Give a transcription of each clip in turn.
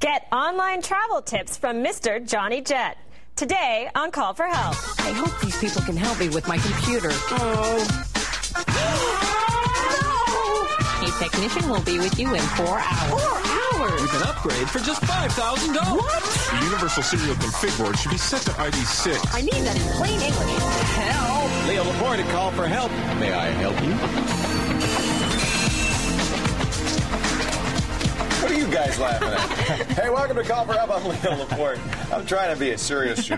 Get online travel tips from Mr. Johnny Jet. Today on Call for Help. I hope these people can help me with my computer. Oh. A technician will be with you in 4 hours. 4 hours? You can upgrade for just $5,000. What? The Universal Serial Config board should be set to ID 6. I need that in plain English. Help! Leo Laporte at Call for Help. May I help you? What are you guys laughing at? Hey, welcome to Call for Help. I'm Leo Laporte. I'm trying to be a serious,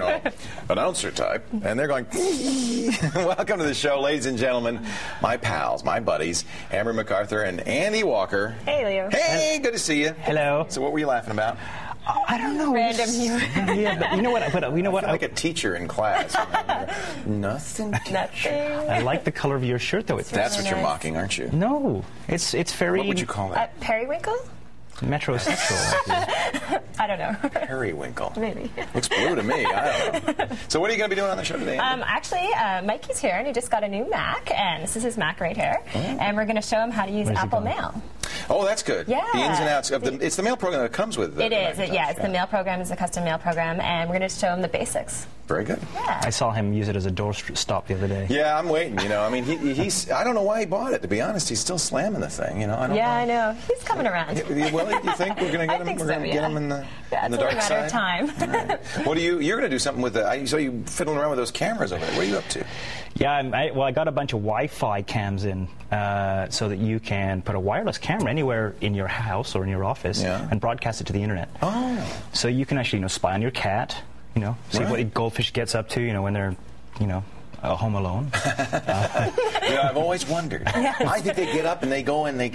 announcer type. And they're going, welcome to the show, ladies and gentlemen, my pals, my buddies, Amber MacArthur and Andy Walker. Hey, Leo. Hey, good to see you. Hello. So what were you laughing about? I don't know. Random humor. Yeah, but you know what? I feel like a teacher in class. Nothing. Nothing. I like the color of your shirt, though. That's what you're mocking, aren't you? No, it's very. What would you call that? Periwinkle? Metrosexual. I don't know. Periwinkle. Maybe. Looks blue to me. I don't know. So what are you going to be doing on the show today? Actually, Mikey's here, and he just got a new Mac, and this is his Mac right here. Oh. And we're going to show him how to use Apple Mail. Oh, that's good. Yeah. The ins and outs of the... It's the mail program that comes with it. It is. It's the mail program. It's a custom mail program, and we're going to show him the basics. Very good. Yeah. I saw him use it as a door stop the other day. Yeah, I'm waiting. I mean, he's... I don't know why he bought it, to be honest. He's still slamming the thing, I don't know. I know. He's coming around. Well, you think we're going to get him? We're going to get him in the dark side? It's a matter of time. Right. What you're going to do something with the... I saw you fiddling around with those cameras over there. What are you up to? Yeah, I got a bunch of Wi-Fi cams in so that you can put a wireless camera anywhere in your house or in your office and broadcast it to the internet. Oh. So you can actually, spy on your cat, see what a goldfish gets up to, when they're, home alone. I've always wondered. Yes. I think they get up and they go and they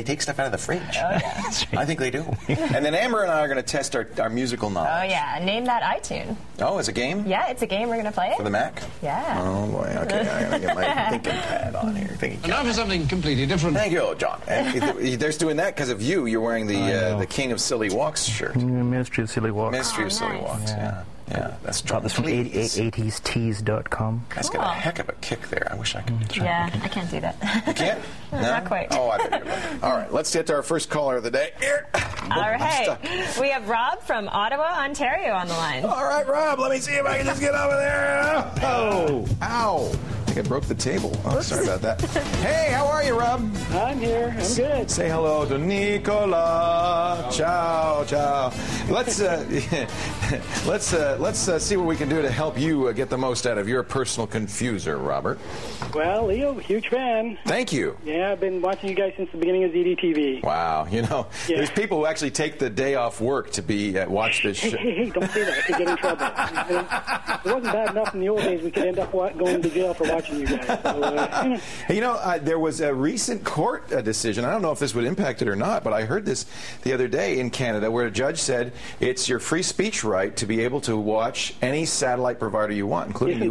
take stuff out of the fridge. Oh, yeah. I think they do. And then Amber and I are going to test our musical knowledge. Oh, yeah. Name that iTune. Oh, it's a game? Yeah, it's a game. We're going to play it. For the Mac? Yeah. Oh, boy. Okay, I'm going to get my thinking pad on here. Now for something completely different. Thank you, John. And they're doing that because of you. You're wearing the King of Silly Walks shirt. Ministry of Silly Walks. Ministry of Silly Walks, yeah. Yeah, that's Got this from 80stees.com. That's got a heck of a kick there. I wish I could try. Yeah, I can't do that. You can't? No? Not quite. Oh, I bet you're right. All right, let's get to our first caller of the day. Here. All right. We have Rob from Ottawa, Ontario on the line. All right, Rob, let me see if I can just get over there. Oh, ow. I think I broke the table. Oh, sorry about that. Hey, how are you, Rob? I'm here. I'm good. Say hello to Nicola. Ciao, ciao. Let's see what we can do to help you get the most out of your personal confuser, Robert. Well, Leo, huge fan. Thank you. Yeah, I've been watching you guys since the beginning of ZDTV. Wow, there's people who actually take the day off work to be watch this show. Hey, don't say that. I could get in trouble. It wasn't bad enough in the old days. We could end up going to jail for watching you guys. So, there was a recent court decision. I don't know if this would impact it or not, but I heard this the other day in Canada where a judge said it's your free speech right to be able to watch any satellite provider you want, including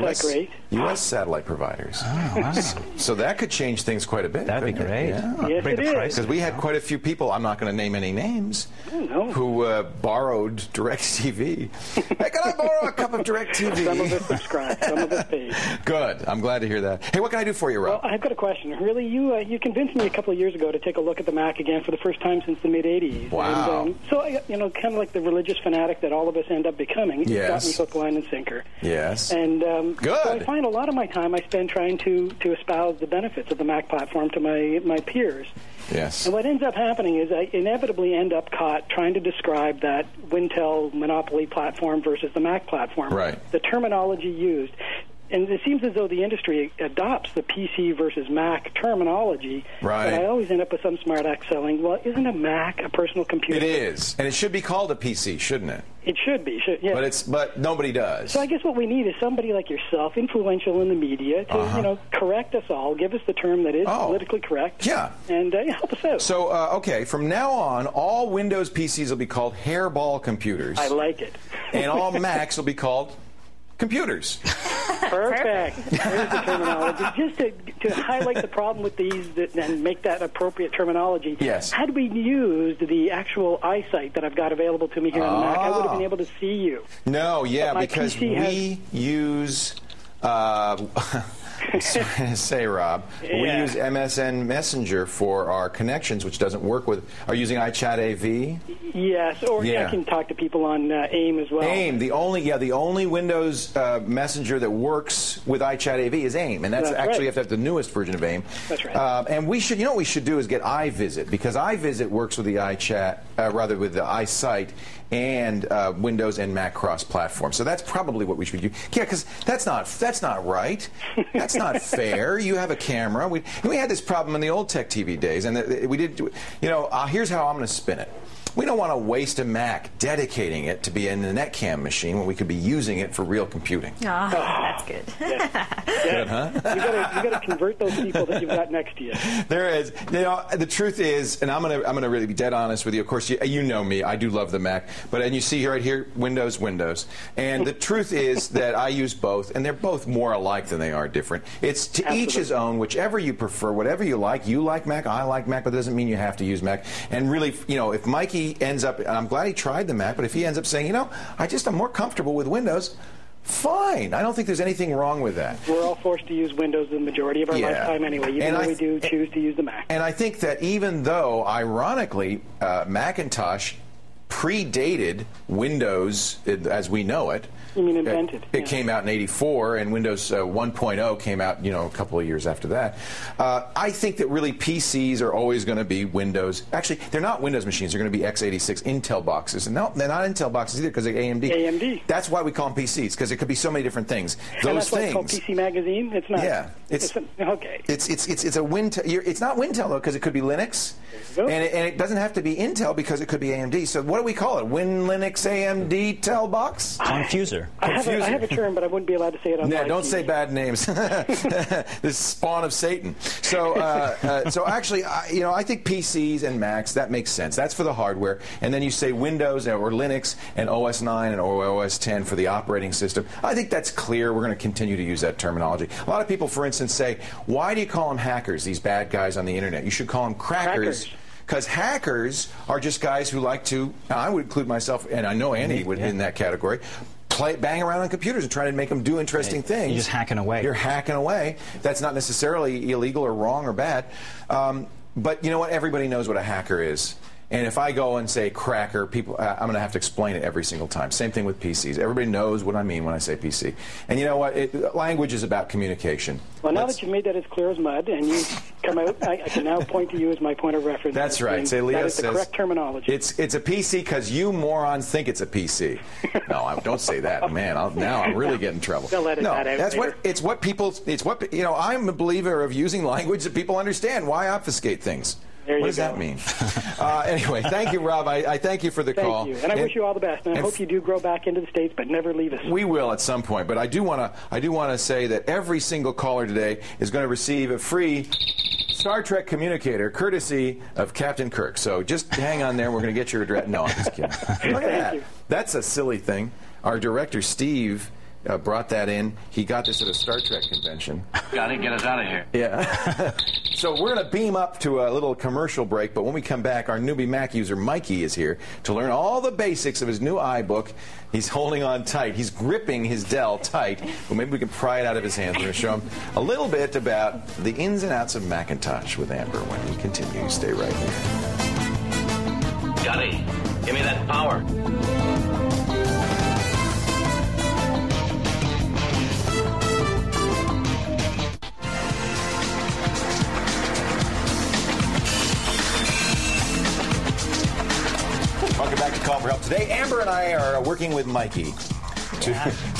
U.S. satellite providers. Oh, wow. So that could change things quite a bit. That'd be great. Yeah. Yes, it is. Because we had quite a few people, I'm not going to name any names, who borrowed DirecTV. Hey, can I borrow a cup of DirecTV? Some of us subscribe, some of us pay. Good. I'm glad to hear that. Hey, what can I do for you, Rob? Well, I've got a question. Really, you convinced me a couple of years ago to take a look at the Mac again for the first time since the mid-'80s. Wow. And, so, kind of like the religious fanatic that all of us end up becoming. Yes. It got me hook, line, and sinker. Yes. And good. So I find a lot of my time I spend trying to espouse the benefits of the Mac platform to my peers. Yes. And what ends up happening is I inevitably end up caught trying to describe that Wintel monopoly platform versus the Mac platform. Right. The terminology used. And it seems as though the industry adopts the PC versus Mac terminology. Right. But I always end up with some smart act selling, well, isn't a Mac a personal computer? It is. And it should be called a PC, shouldn't it? It should be. Yeah. But nobody does. So I guess what we need is somebody like yourself, influential in the media, to correct us all, give us the term that is politically correct. Yeah. And help us out. So, okay, from now on, all Windows PCs will be called hairball computers. I like it. And all Macs will be called computers. Perfect. There's the terminology. Just to highlight the problem with these and make that appropriate terminology, yes. Had we used the actual eyesight that I've got available to me here on the Mac, I would have been able to see you. No, yeah, because we use... Sorry to say, Rob. Yeah. We use MSN Messenger for our connections, which doesn't work with. Are you using iChat AV? Yes, or Yeah. I can talk to people on AIM as well. AIM, the only Windows messenger that works with iChat AV is AIM, and that's actually right. you have to have the newest version of AIM. That's right. And we should, what we should do is get iVisit, because iVisit works with the iChat, rather with the iSight and Windows and Mac cross-platform. So that's probably what we should do. Yeah, because that's not right. That's not fair. You have a camera. We had this problem in the old Tech TV days, and we did. Here's how I'm going to spin it. We don't want to waste a Mac dedicating it to be in the netcam machine when we could be using it for real computing. Oh, that's good. Good, huh? You got to convert those people that you've got next to you. There is. The truth is, and I'm gonna really be dead honest with you. Of course, you know me. I do love the Mac, and you see right here, Windows. And the truth is that I use both, and they're both more alike than they are different. It's to Absolutely. each his own. Whichever you prefer, whatever you like. You like Mac, I like Mac, but it doesn't mean you have to use Mac. And really, if Mikey ends up, and I'm glad he tried the Mac, but if he ends up saying, I'm more comfortable with Windows, fine. I don't think there's anything wrong with that. We're all forced to use Windows the majority of our lifetime anyway, even though we do choose to use the Mac. And I think that even though, ironically, Macintosh predated Windows as we know it. You mean invented? It came out in '84, and Windows 1.0 came out, a couple of years after that. I think that really PCs are always going to be Windows. Actually, they're not Windows machines. They're going to be x86 Intel boxes. And no, they're not Intel boxes either because they're AMD. AMD. That's why we call them PCs, because it could be so many different things. And that's why it's called PC Magazine? It's not. Yeah. Okay. It's a Wintel. It's not Wintel, though, because it could be Linux. And it doesn't have to be Intel because it could be AMD. So what do we call it? Win Linux AMD Tel box? Confuser. I have a term, but I wouldn't be allowed to say it on Yeah, live don't TV. say bad names. This spawn of Satan. So actually, I think PCs and Macs, that makes sense. That's for the hardware. And then you say Windows or Linux and OS 9 and OS 10 for the operating system. I think that's clear. We're going to continue to use that terminology. A lot of people, for instance, say, why do you call them hackers, these bad guys on the internet? You should call them crackers. Because hackers are just guys who like to, I would include myself, and I know Andy would be in that category, bang around on computers and try to make them do interesting things. You're just hacking away. You're hacking away. That's not necessarily illegal or wrong or bad. But you know what? Everybody knows what a hacker is. And if I go and say cracker, people, I'm going to have to explain it every single time. Same thing with PCs. Everybody knows what I mean when I say PC. And you know what? Language is about communication. Well, now that you've made that as clear as mud, and you've come out, I can now point to you as my point of reference. That's right. Say, Leo that is the says correct terminology. It's a PC because you morons think it's a PC. No, don't say that, man. Now I'm really getting in trouble. They'll edit that out that's later. I'm a believer of using language that people understand. Why obfuscate things? What does that mean? Anyway, thank you, Rob. I thank you for the call. Thank you, and I wish you all the best. And I hope you do grow back into the States, but never leave us. We will at some point, but I do want to say that every single caller today is going to receive a free Star Trek communicator, courtesy of Captain Kirk. So just hang on there. We're going to get your address. No, I'm just kidding. Look at that. That's a silly thing. Our director, Steve, brought that in. He got this at a Star Trek convention. Gotta get us out of here. Yeah. So we're going to beam up to a little commercial break, but when we come back, our newbie Mac user, Mikey, is here to learn all the basics of his new iBook. He's holding on tight. He's gripping his Dell tight. Well, maybe we can pry it out of his hands. We're going to show him a little bit about the ins and outs of Macintosh with Amber when we continue. Stay right here. Johnny, give me that power. Welcome back to Call for Help. Today, Amber and I are working with Mikey to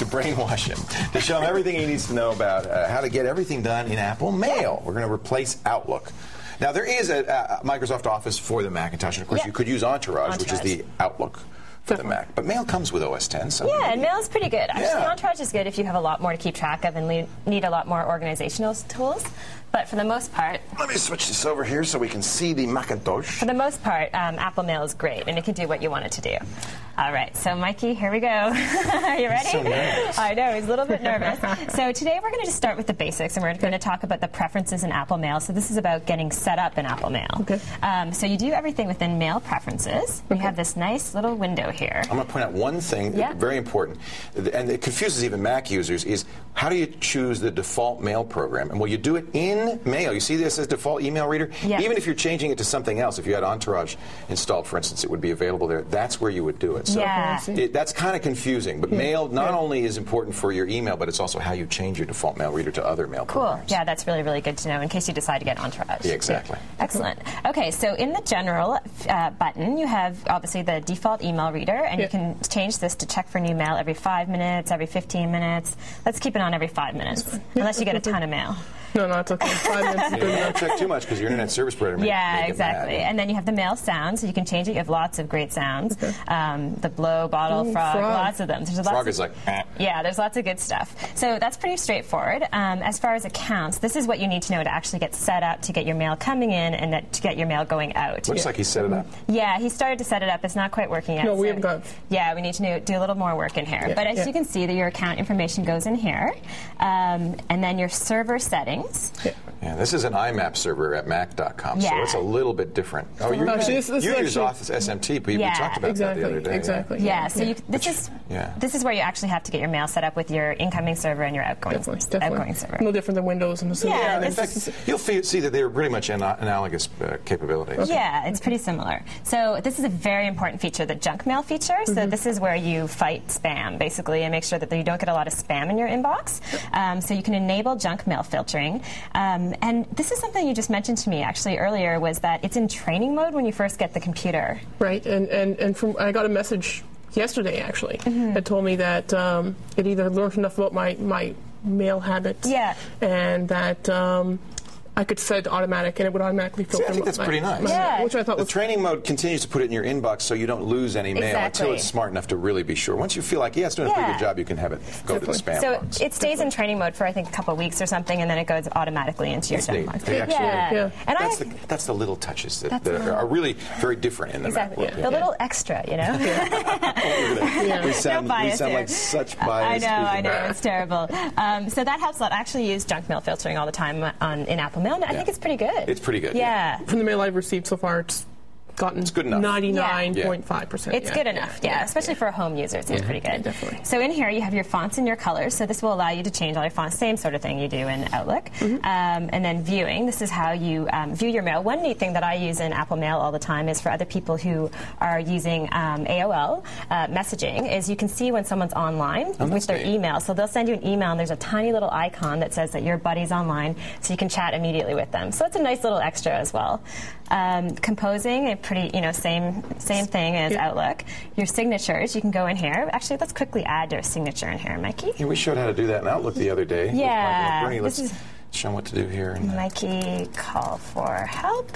brainwash him, to show him everything he needs to know about how to get everything done in Apple Mail. We're going to replace Outlook. Now, there is a Microsoft Office for the Macintosh, and of course, you could use Entourage, which is the Outlook for the Mac. But Mail comes with OS 10. So yeah, and Mail is pretty good. Actually, Entourage is good if you have a lot more to keep track of and need a lot more organizational tools. But for the most part... Let me switch this over here so we can see the Macintosh. For the most part, Apple Mail is great, and it can do what you want it to do. All right, so Mikey, here we go. Are you ready? So nervous. I know, he's a little bit nervous. So today we're going to just start with the basics, and we're going to talk about the preferences in Apple Mail. So this is about getting set up in Apple Mail. Okay. So you do everything within Mail Preferences. You have this nice little window go here. I'm going to point out one thing, very important, and it confuses even Mac users, is how do you choose the default mail program? And well, you do it in Mail. You see this as default email reader? Yep. Even if you're changing it to something else, if you had Entourage installed, for instance, it would be available there. That's where you would do it. So that's kind of confusing. But Mail not only is important for your email, but it's also how you change your default mail reader to other mail programs. Yeah, that's really, really good to know in case you decide to get Entourage. Yeah, exactly. Excellent. Okay, so in the General button, you have obviously the default email reader, and you can change this to check for new mail every 5 minutes, every 15 minutes. Let's keep it on every 5 minutes, unless you get a ton of mail. No, it's okay. 5 minutes. You don't check too much because your internet service provider may make exactly. it mad. And then you have the mail sounds, so you can change it. You have lots of great sounds. The blow, bottle, frog, lots of them. Frog is like, yeah, there's lots of good stuff. So that's pretty straightforward. As far as accounts, this is what you need to know to actually get set up to get your mail coming in and to get your mail going out. Looks like he set it up. Yeah, he started to set it up. It's not quite working yet. No, we haven't got. Yeah, we need to do a little more work in here. But as you can see, that your account information goes in here, and then your server settings. Yeah, this is an IMAP server at Mac.com, so it's a little bit different. Oh, you use Office SMT, but we talked about that the other day. Exactly. Yeah, so this is where you actually have to get your mail set up with your incoming server and your outgoing server. No different than Windows and the server. Yeah, in fact, you'll see that they're pretty much analogous capabilities. Okay. Yeah, it's pretty similar. So this is a very important feature, the junk mail feature. So this is where you fight spam, basically, and make sure that you don't get a lot of spam in your inbox. So you can enable junk mail filtering. And this is something you just mentioned to me actually earlier, was that it's in training mode when you first get the computer. Right, and from I got a message yesterday actually that told me that it either learned enough about my mail habits and that I could set it to automatic, and it would automatically filter. I think that's pretty nice. Which I thought the training mode continues to put it in your inbox so you don't lose any mail until it's smart enough to really be sure. Once you feel like, it's doing a pretty good job, you can have it go to the spam box. So it stays in training mode for, I think, a couple of weeks or something, and then it goes automatically into your spam box. And that's the little touches that are really very different in the Mac world. The little extra, you know? We sound like such biased people. I know, it's terrible. So that helps a lot. I actually use junk mail filtering all the time in Apple Mail, and I think it's pretty good. It's pretty good. Yeah. From the mail I've received so far, it's good enough. 99.5%. It's good enough, especially for a home user. It's pretty good. Yeah, definitely. So in here you have your fonts and your colors. So this will allow you to change all your fonts, same sort of thing you do in Outlook. And then viewing. This is how you view your mail. One neat thing that I use in Apple Mail all the time is for other people who are using AOL messaging is you can see when someone's online with their email. So they'll send you an email and there's a tiny little icon that says that your buddy's online, so you can chat immediately with them. So it's a nice little extra as well. Composing, pretty, same thing as Outlook. Your signatures, you can go in here. Actually, let's quickly add your signature in here, Mikey. Yeah, we showed how to do that in Outlook the other day. Yeah. Bernie, let's show them what to do here. Mikey, call for help.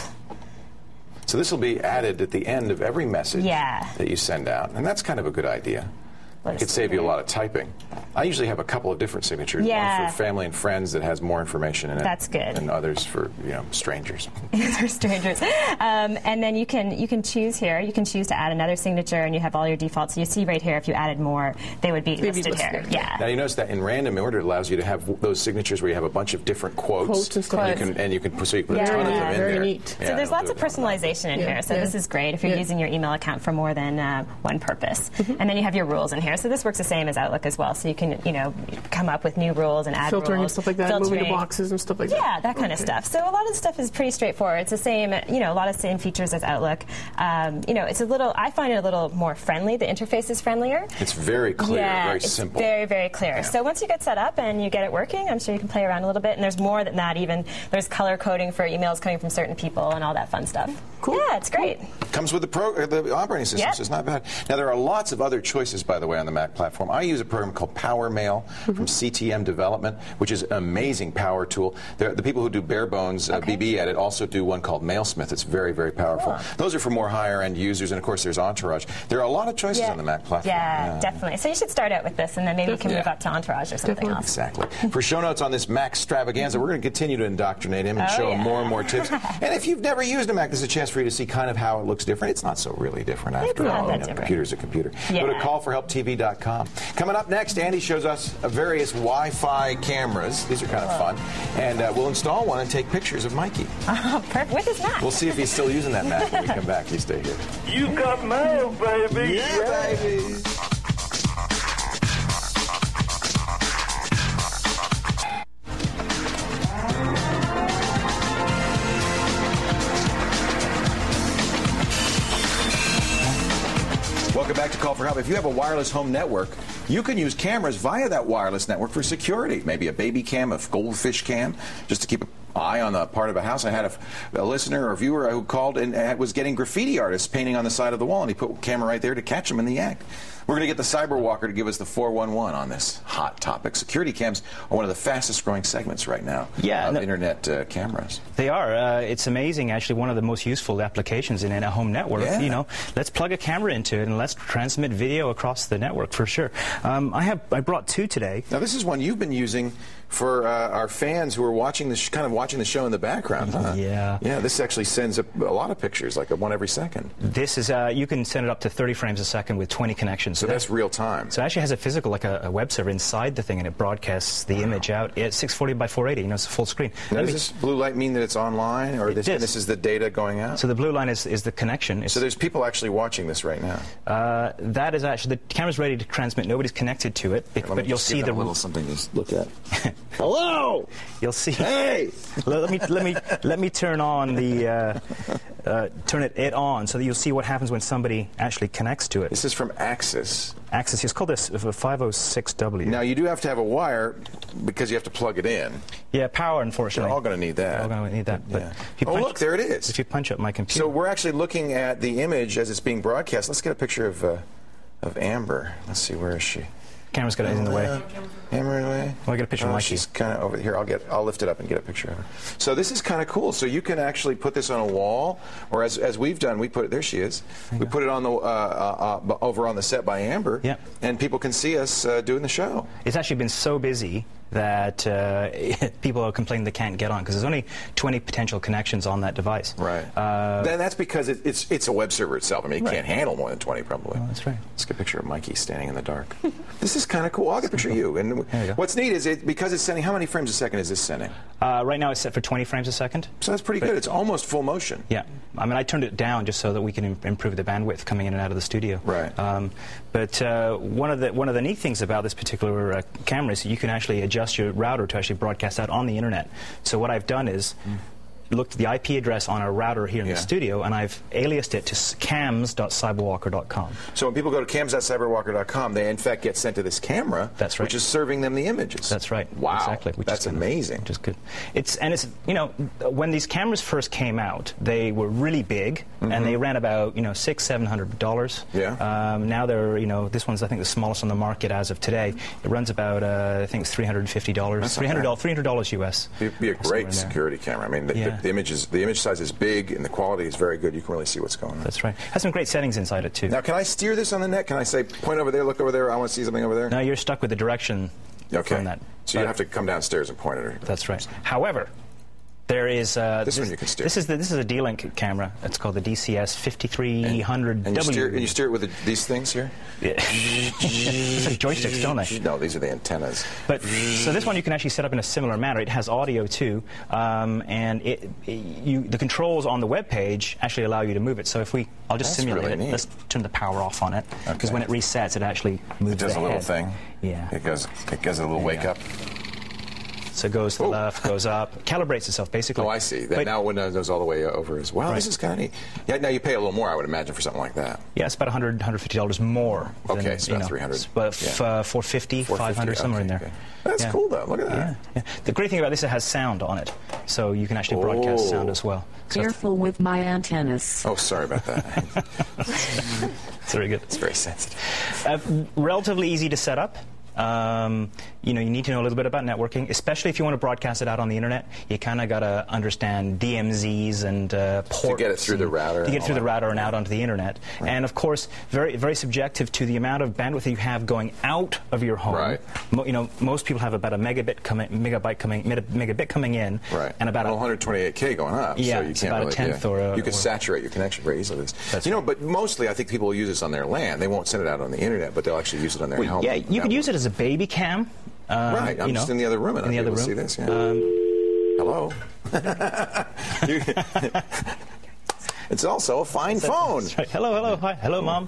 So this will be added at the end of every message that you send out, and that's kind of a good idea. It could save you a lot of typing. I usually have a couple of different signatures. One for family and friends that has more information in it. That's good. And others for strangers. For strangers. And then you can choose here. You can choose to add another signature, and you have all your defaults. You see right here, if you added more, they would be listed here. Yeah. Now you notice that in random order, it allows you to have those signatures where you have a bunch of different quotes, and stuff. You can put a ton of them in there. Very neat. So there's lots of personalization in here. So this is great if you're using your email account for more than one purpose. And then you have your rules in here. So this works the same as Outlook as well. So you can, come up with new rules and add filtering rules. And stuff like that, moving the boxes and stuff like that. Yeah, that kind of stuff. So a lot of the stuff is pretty straightforward. It's the same, a lot of same features as Outlook. It's a little, I find it a little more friendly. The interface is friendlier. It's very clear, very simple. Very, very clear. Yeah. So once you get set up and you get it working, I'm sure you can play around a little bit. And there's more than that even. There's color coding for emails coming from certain people and all that fun stuff. Cool. Yeah, it's great. Comes with the operating system, so it's not bad. Now, there are lots of other choices, by the way, on the Mac platform. I use a program called Power Mail from CTM Development, which is an amazing power tool. The people who do bare bones BB Edit also do one called Mailsmith. It's very, very powerful. Those are for more higher-end users, and of course, there's Entourage. There are a lot of choices on the Mac platform. Yeah, definitely. So you should start out with this, and then maybe you can move up to Entourage or something else. Exactly. For show notes on this Mac extravaganza, we're going to continue to indoctrinate him and show him more and more tips. And if you've never used a Mac, there's a chance for you to see kind of how it looks different. It's not so really different after all. A computer's a computer. Go to callforhelptv.com. security.com. Coming up next, Andy shows us various Wi-Fi cameras. These are kind of fun. And we'll install one and take pictures of Mikey. Perfect. With his Mac. We'll see if he's still using that Mac when we come back. You stay here. You got mail, baby. Yeah, baby. Welcome back to Call for Help. If you have a wireless home network, you can use cameras via that wireless network for security. Maybe a baby cam, a goldfish cam, just to keep an eye on the part of a house. I had a listener or viewer who called and was getting graffiti artists painting on the side of the wall, and he put a camera right there to catch them in the act. We're going to get the Cyberwalker to give us the 411 on this hot topic. Security cams are one of the fastest growing segments right now of internet cameras. They are. It's amazing, actually, one of the most useful applications in a home network. Yeah. You know, let's plug a camera into it and let's transmit video across the network for sure. I brought two today. Now, this is one you've been using for our fans who are watching the kind of watching the show in the background. Huh? Yeah. Yeah, this actually sends a lot of pictures, like one every second. This is, you can send it up to 30 frames a second with 20 connections. So that's real time. So it actually has a physical, like a web server inside the thing, and it broadcasts the image out at 640 by 480. You know, it's a full screen. Now, does this blue light mean that it's online, or this is the data going out? So the blue line is the connection. So there's people actually watching this right now. That is actually, the camera's ready to transmit. Nobody's connected to it, but you'll see the little something to look at. Hello. You'll see. Hey. Let me turn on the turn it on so that you'll see what happens when somebody actually connects to it. This is from Axis. Axis. It's called this 506W. Now you do have to have a wire because you have to plug it in. Yeah, power. Unfortunately, you're all going to need that. All going to need that. But yeah. Oh, look, there it is. If you punch up my computer. So we're actually looking at the image as it's being broadcast. Let's get a picture of Amber. Let's see, where is she? Camera's got it in the way. Camera in the way. Well, I get a picture of Mikey. She's kind of over here. I'll lift it up and get a picture of her. So this is kind of cool. So you can actually put this on a wall, or as we've done, we put it. There she is. We put it on the over on the set by Amber. Yeah. And people can see us doing the show. It's actually been so busy that people are complaining they can't get on because there's only 20 potential connections on that device. Right. Then that's because it's a web server itself. I mean, it can't handle more than 20 probably. Oh, that's right. Let's get a picture of Mikey standing in the dark. This is kind of cool. I'll get a picture of you. And what's neat is because it's sending, how many frames a second is this sending? Right now it's set for 20 frames a second. So that's pretty good. It's almost full motion. Yeah. I mean, I turned it down just so that we can improve the bandwidth coming in and out of the studio. Right. But one of the neat things about this particular camera is you can actually adjust your router to actually broadcast out on the internet. So what I've done is looked at the IP address on our router here in the studio, and I've aliased it to cams.cyberwalker.com. So when people go to cams.cyberwalker.com, they in fact get sent to this camera, that's right, which is serving them the images. That's right. Wow. Exactly. That's amazing. Which is good. It's you know, when these cameras first came out, they were really big, and they ran about $600-700. Yeah. Now they're this one's I think the smallest on the market as of today. It runs about I think it's $350. $300 US. It'd be a great security camera. I mean. The image size is big and the quality is very good. You can really see what's going on. That's right. Has some great settings inside it too. Now, can I steer this on the net? Can I say, point over there, look over there, I want to see something over there? No, you're stuck with the direction from that. So you have to come downstairs and point it. That's right. However, there is this one you can steer. This is a D-Link camera. It's called the DCS 5300W. And you steer it with these things here? Yeah. It's like joysticks, don't they? No, these are the antennas. But so this one you can actually set up in a similar manner. It has audio too, and the controls on the web page actually allow you to move it. So if I'll just simulate it. Neat. Let's turn the power off on it because when it resets, it actually moves. It does a little thing. Yeah. It goes a little wake up. So it goes to the left, goes up, calibrates itself basically. Oh, I see. Now when it goes all the way over as well. Right. This is kind of neat. Yeah, now you pay a little more, I would imagine, for something like that. Yeah, it's about $100, $150 more. Okay, it's about $300. But $450, $500, somewhere in there. Okay. That's cool, though. Look at that. Yeah. The great thing about this is it has sound on it, so you can actually broadcast sound as well. So careful with my antennas. Oh, sorry about that. It's very good. It's very sensitive. Relatively easy to set up. You know, you need to know a little bit about networking, especially if you want to broadcast it out on the internet. You kind of got to understand DMZs and ports. To get it through the router. To get it through the router and out onto the internet. Right. And, of course, very, very subjective to the amount of bandwidth that you have going out of your home. Right. You know, most people have about a megabit coming in. Right. And about 128K going up. Yeah, so you it's can't about really, a tenth or... You can saturate your connection very easily. That's you know, but mostly I think people will use this on their LAN. They won't send it out on the internet, but they'll actually use it on their home. Yeah, you could use it as a baby cam. Right, I'm just in the other room and I'll be able to see this. Yeah. Hello. It's also a fine phone. That's right. Hello, hi. Hello, Mom.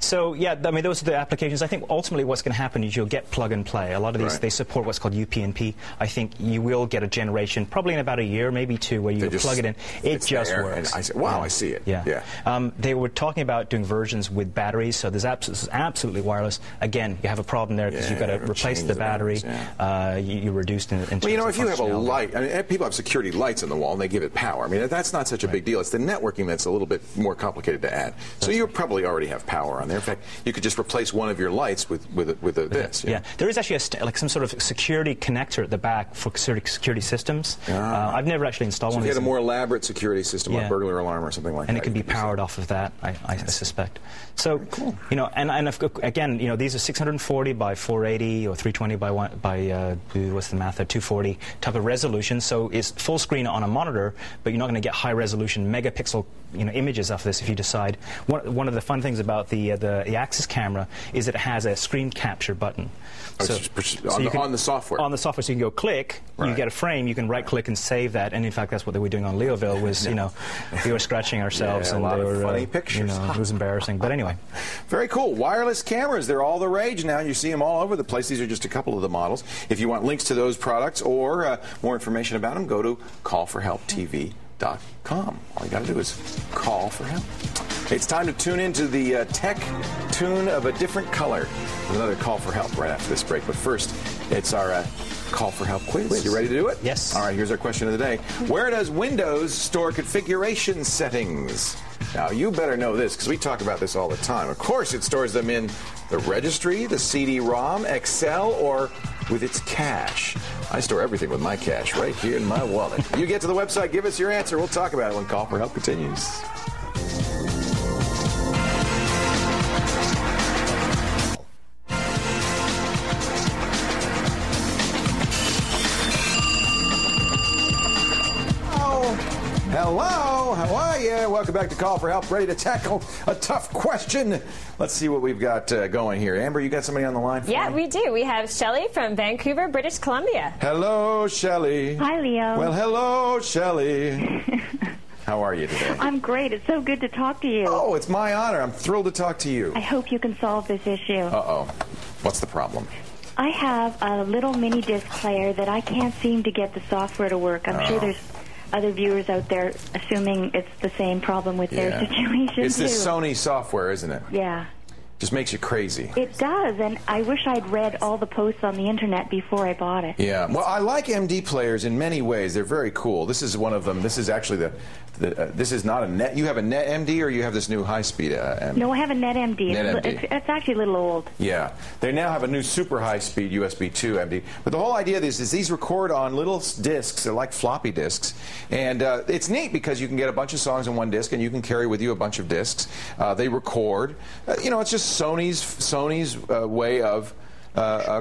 So, yeah, I mean, those are the applications. I think ultimately what's going to happen is you'll get plug and play. A lot of these, they support what's called UPnP. I think you will get a generation, probably in about a year, maybe two, where you plug it in. It just works. And I say, wow, I see it. Yeah. They were talking about doing versions with batteries, so there's absolutely wireless. Again, you have a problem there because you've got to replace the battery. You reduced in terms well, you know, if you have a functionality. light, I mean, people have security lights on the wall and they give it power. I mean, that's not such a big deal. It's the networking that's a little bit more complicated to add. So you probably already have power on there. In fact, you could just replace one of your lights with this. Yeah, there is actually like some sort of security connector at the back for security systems. I've never actually installed one. So of you these. had a more elaborate security system, like burglar alarm or something like that. And it could be powered off of that, I suspect. So, cool. You know, and again, you know, these are 640 by 480 or 320 by what's the math there, 240 type of resolution. So it's full screen on a monitor, but you're not going to get high resolution megapixel, you know, images off this if you decide. One of the fun things about the Axis camera is it has a screen capture button. On the software. On the software, so you can go click, you get a frame, you can right-click and save that. And in fact, that's what they were doing on Leoville. Was you know, we were scratching ourselves and they were funny pictures. You know, it was embarrassing. But anyway, very cool. Wireless cameras, they're all the rage now. You see them all over the place. These are just a couple of the models. If you want links to those products or more information about them, go to callforhelptv.com. All you got to do is call for help. It's time to tune into the tech tune of a different color. Another call for help right after this break. But first, it's our call for help quiz. You ready to do it? Yes. All right, here's our question of the day. Where does Windows store configuration settings? Now, you better know this, because we talk about this all the time. Of course, it stores them in the registry, the CD-ROM, Excel, or with its cache. I store everything with my cache right here in my wallet. You get to the website, give us your answer. We'll talk about it when Call for Help continues. Hello, how are you? Welcome back to Call for Help, ready to tackle a tough question. Let's see what we've got going here. Amber, you got somebody on the line for me? We do. We have Shelley from Vancouver, British Columbia. Hello, Shelley. Hi, Leo. Well, hello, Shelley. How are you today? I'm great. It's so good to talk to you. Oh, it's my honor. I'm thrilled to talk to you. I hope you can solve this issue. Uh-oh. What's the problem? I have a little mini disc player that I can't seem to get the software to work. I'm sure there's other viewers out there assuming it's the same problem with their situation, It's too. this Sony software, isn't it? Yeah. Just makes you crazy. It does, and I wish I'd read all the posts on the internet before I bought it. Yeah. Well, I like MD players in many ways. They're very cool. This is one of them. This is actually this is not a net. You have a net MD, or you have this new high-speed MD? No, I have a net MD. NetMD. It's actually a little old. Yeah. They now have a new super high-speed USB 2 MD. But the whole idea of this is these record on little discs. They're like floppy discs. And it's neat because you can get a bunch of songs in one disc, and you can carry with you a bunch of discs. They record. You know, it's just Sony's way of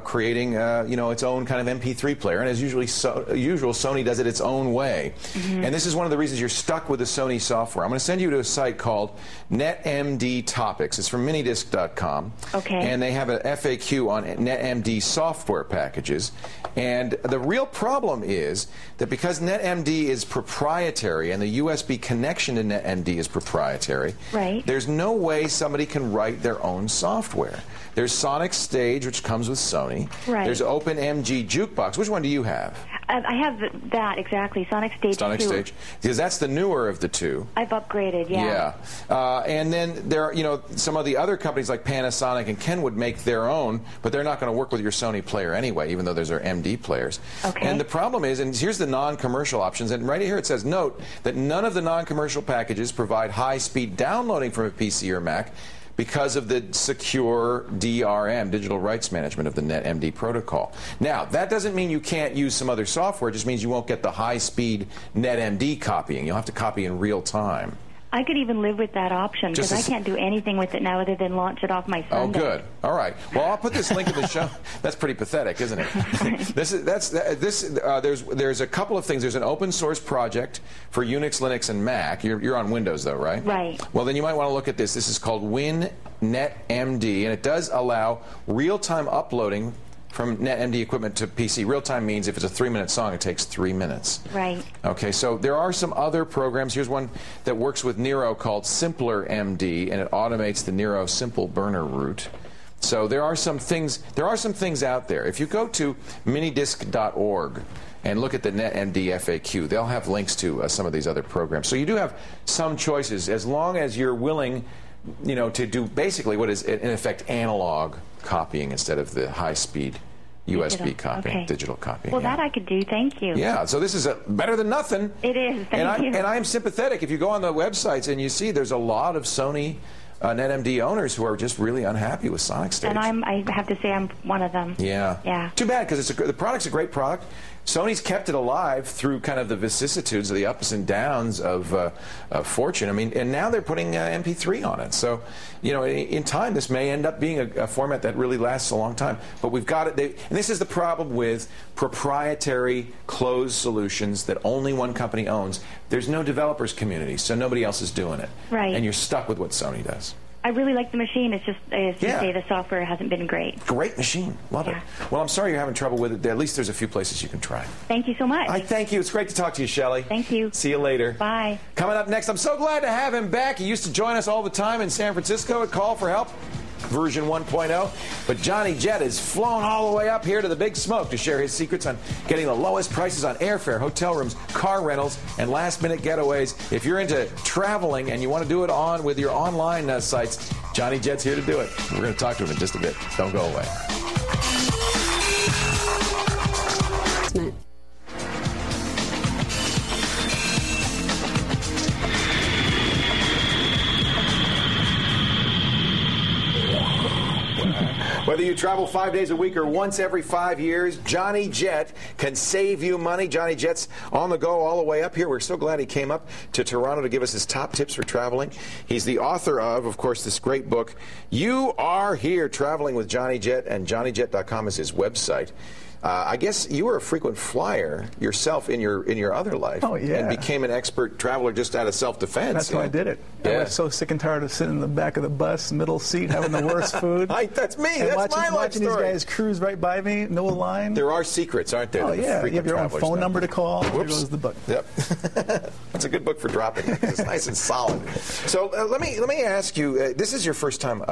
creating, you know, its own kind of MP3 player, and as usual, Sony does it its own way. And this is one of the reasons you're stuck with the Sony software. I'm going to send you to a site called NetMD Topics. It's from minidisc.com. Okay. And they have an FAQ on NetMD software packages. And the real problem is that because NetMD is proprietary and the USB connection to NetMD is proprietary, there's no way somebody can write their own software. There's Sonic Stage, which comes with Sony. There's OpenMG Jukebox. Which one do you have? I have that, exactly. Sonic Stage 2. Sonic Stage. Because that's the newer of the two. I've upgraded, yeah. And then there are, you know, some of the other companies like Panasonic and Kenwood make their own, but they're not going to work with your Sony player anyway, even though those are MD players. Okay. And the problem is, and here's the non-commercial options, and right here it says, note that none of the non-commercial packages provide high-speed downloading from a PC or Mac. because of the secure DRM, digital rights management of the NetMD protocol. Now, that doesn't mean you can't use some other software. It just means you won't get the high-speed NetMD copying. You'll have to copy in real time. I could even live with that option because I can't do anything with it now other than launch it off my Sunday. Oh, good. All right. Well, I'll put this link in the show. That's pretty pathetic, isn't it? There's a couple of things. There's an open source project for Unix, Linux, and Mac. You're on Windows, though, right? Right. Well, then you might want to look at this. This is called WinNetMD, and it does allow real-time uploading from NetMD equipment to PC. Real-time means if it's a 3-minute song, it takes 3 minutes. Right. Okay, so there are some other programs. Here's one that works with Nero called Simpler MD, and it automates the Nero Simple Burner route. So there are some things out there. If you go to minidisc.org and look at the NetMD FAQ, they'll have links to some of these other programs. So you do have some choices as long as you're willing, to do basically what is in effect analog copying instead of the high-speed USB copying, digital copying. Well, that I could do. Thank you. Yeah, so this is better than nothing. It is. Thank you. And I'm sympathetic. If you go on the websites and you see there's a lot of Sony NetMD owners who are just really unhappy with Sonic Stage. And I have to say I'm one of them. Yeah. Yeah. Too bad, because the product's a great product. Sony's kept it alive through kind of the vicissitudes of the ups and downs of fortune. I mean, and now they're putting MP3 on it. So, in time, this may end up being a format that really lasts a long time. But we've got it. And this is the problem with proprietary closed solutions that only one company owns. There's no developers community, so nobody else is doing it. Right. And you're stuck with what Sony does. I really like the machine. It's just, as you say, the software hasn't been great. Great machine. Love it. Well, I'm sorry you're having trouble with it. At least there's a few places you can try. Thank you so much. I thank you. It's great to talk to you, Shelley. Thank you. See you later. Bye. Coming up next, I'm so glad to have him back. He used to join us all the time in San Francisco at Call for Help, version 1.0. But Johnny Jett has flown all the way up here to the Big Smoke to share his secrets on getting the lowest prices on airfare, hotel rooms, car rentals, and last-minute getaways. If you're into traveling and you want to do it with your online sites, Johnny Jett's here to do it. We're going to talk to him in just a bit. Don't go away. Whether you travel 5 days a week or once every 5 years, Johnny Jett can save you money. Johnny Jett's on the go all the way up here. We're so glad he came up to Toronto to give us his top tips for traveling. He's the author of course, this great book, You Are Here, Traveling with Johnny Jett, and JohnnyJett.com is his website. I guess you were a frequent flyer yourself in your other life. Oh, yeah. And became an expert traveler just out of self-defense. That's why I did it. Yeah. I was so sick and tired of sitting in the back of the bus, middle seat, having the worst food. That's me. And That's my life watching story. These guys cruise right by me, no line. There are secrets, aren't there? Oh, yeah. You have your own phone number to call. There goes the book. Yep. That's a good book for dropping. It's nice and solid. So let me ask you, this is your first time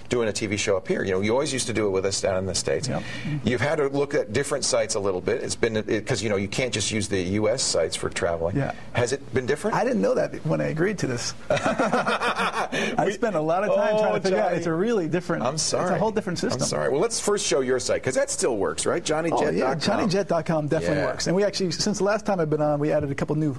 doing a TV show up here. You always used to do it with us down in the States. Yep. You've had to look at different sites a little bit. It's been because you can't just use the U.S. sites for traveling. Yeah. Has it been different? I didn't know that when I agreed to this. I spent a lot of time trying to figure out. It's a really different. I'm sorry. It's a whole different system. I'm sorry. Well, let's first show your site because that still works, right? JohnnyJett.com. Oh, yeah, JohnnyJett.com definitely works. And we actually, since the last time I've been on, we added a couple new